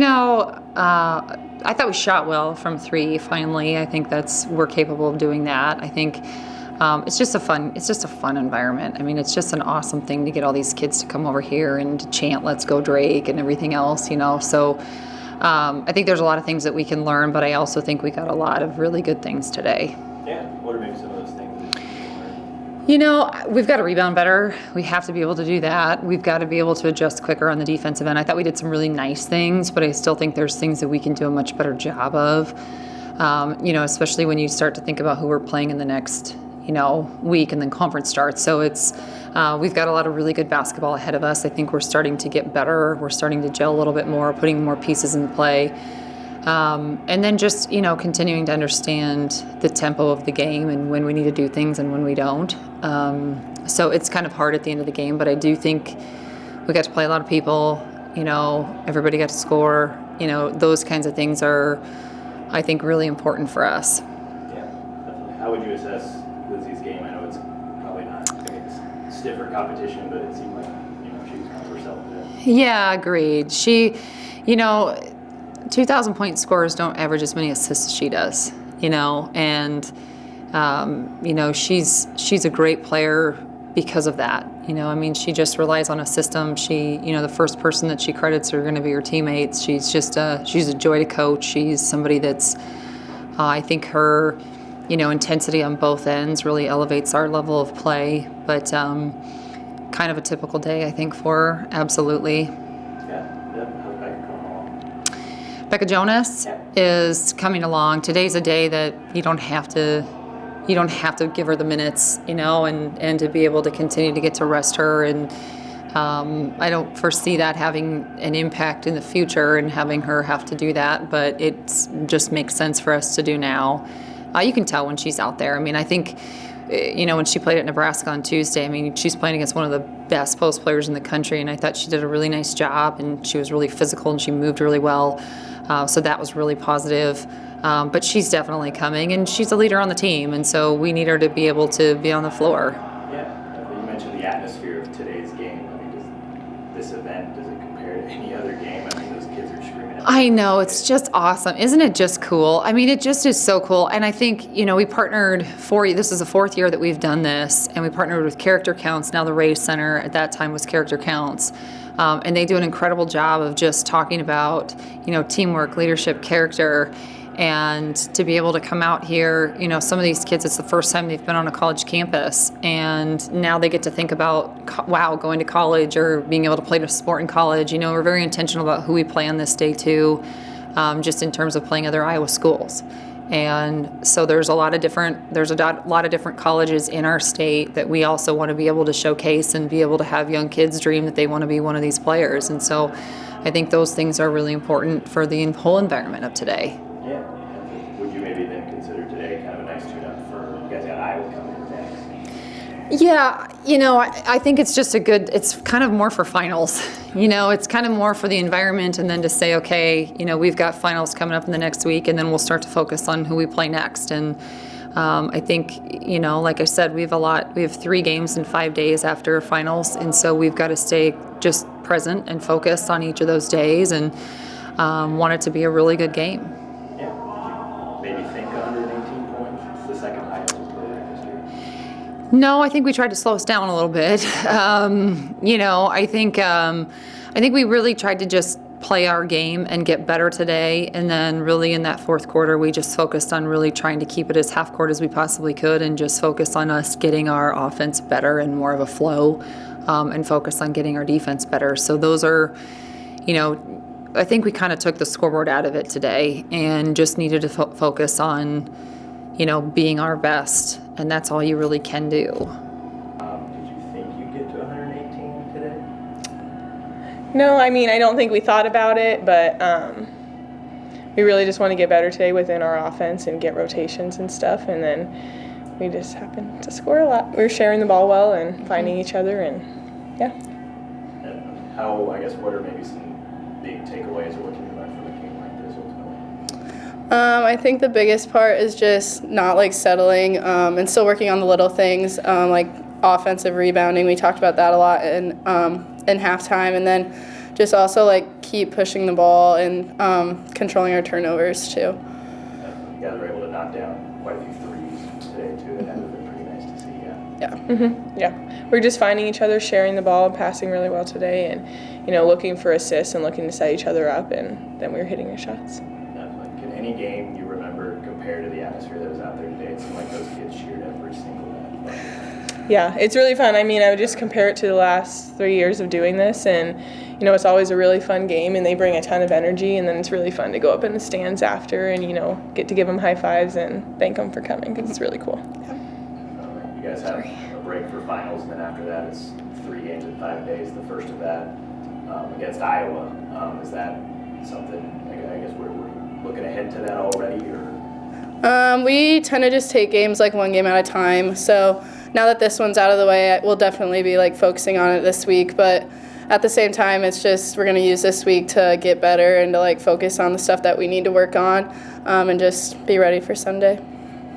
I thought we shot well from three. Finally, I think we're capable of doing that. I think it's just a fun environment. I mean, it's just an awesome thing to get all these kids to come over here and to chant "Let's Go Drake" and everything else. So I think there's a lot of things that we can learn, but I also think we got a lot of really good things today. Yeah. What are maybe some of those things that you can learn? We've got to rebound better. We have to be able to do that. We've got to be able to adjust quicker on the defensive end. I thought we did some really nice things, but I still think there's things that we can do a much better job of. Especially when you start to think about who we're playing in the next, week and then conference starts. So we've got a lot of really good basketball ahead of us. I think we're starting to get better. We're starting to gel a little bit more, putting more pieces in play. And then just, continuing to understand the tempo of the game and when we need to do things and when we don't. So it's kind of hard at the end of the game, but I do think we got to play a lot of people, everybody got to score, those kinds of things are, I think, really important for us. Yeah, definitely. How would you assess Lizzie's game? I know it's probably not stiffer competition, but it seemed like, she was kind of herself today. Yeah, agreed. She, 2,000-point scorers don't average as many assists as she does, and, she's a great player because of that. She just relies on a system. She, the first person that she credits are going to be her teammates. She's just she's a joy to coach. She's somebody that's, I think her, intensity on both ends really elevates our level of play. But kind of a typical day, I think, for her. Absolutely. Yeah. How's Becca coming along? Becca Jonas is coming along. Today's a day that you don't have to give her the minutes, and to be able to continue to get to rest her. And I don't foresee that having an impact in the future and having her have to do that, but it just makes sense for us to do now. You can tell when she's out there. I think, when she played at Nebraska on Tuesday, she's playing against one of the best post players in the country, and I thought she did a really nice job, and she was really physical, and she moved really well. So that was really positive. But she's definitely coming, and she's a leader on the team, and so we need her to be able to be on the floor. Yeah. You mentioned the atmosphere of today's game. Does this event, does it compare to any other game? Those kids are screaming. I know, it's just awesome. Isn't it just cool? It just is so cool. And I think, we partnered this is the fourth year that we've done this, and we partnered with Character Counts. Now the Ray Center at that time was Character Counts. And they do an incredible job of just talking about, teamwork, leadership, character. And to be able to come out here, some of these kids, it's the first time they've been on a college campus, and now they get to think about, going to college or being able to play a sport in college. We're very intentional about who we play on this day too, just in terms of playing other Iowa schools. And so there's a lot of different colleges in our state that we also want to be able to showcase and be able to have young kids dream that they want to be one of these players. And so I think those things are really important for the whole environment of today. Yeah. Would you maybe then consider today kind of a nice tune-up for you guys got Iowa coming in next? Yeah, I think it's just it's kind of more for finals. It's kind of more for the environment, and then to say, okay, we've got finals coming up in the next week, and then we'll start to focus on who we play next. And I think, like I said, we have 3 games in 5 days after finals, and so we've got to stay just present and focused on each of those days, and want it to be a really good game. Maybe think 118 points. It's the second highest program this year. No, I think we tried to slow us down a little bit. I think we really tried to just play our game and get better today. And then really in that fourth quarter, we just focused on really trying to keep it as half court as we possibly could, and just focus on us getting our offense better and more of a flow, and focus on getting our defense better. So those are, I think we kind of took the scoreboard out of it today and just needed to focus on, being our best, and that's all you really can do. Did you think you'd get to 118 today? No, I don't think we thought about it, but we really just want to get better today within our offense and get rotations and stuff, and then we just happened to score a lot. We were sharing the ball well and finding each other, and yeah. And what are maybe some big takeaways, or what can you learn from a game like this ultimately? I think the biggest part is just not settling and still working on the little things, like offensive rebounding. We talked about that a lot in halftime, and then just also keep keep pushing the ball and controlling our turnovers too. You guys were able to knock down quite a few threes today too. That would have been pretty nice to see. Yeah. Yeah, we're just finding each other, sharing the ball, and passing really well today, and looking for assists and looking to set each other up, and then we were hitting our shots. Definitely. Can any game you remember compare to the atmosphere that was out there today? It seemed like those kids cheered every single net. Yeah, it's really fun. I mean, I would just compare it to the last 3 years of doing this, and it's always a really fun game, and they bring a ton of energy, and then it's really fun to go up in the stands after and get to give them high fives and thank them for coming because it's really cool. You guys have a break for finals, and then after that it's 3 games in 5 days. The first of that against Iowa. Is that something? I guess we're looking ahead to that already, or? We tend to just take games like one game at a time. So now that this one's out of the way, we'll definitely be focusing on it this week. But at the same time, it's just we're going to use this week to get better and to focus on the stuff that we need to work on, and just be ready for Sunday.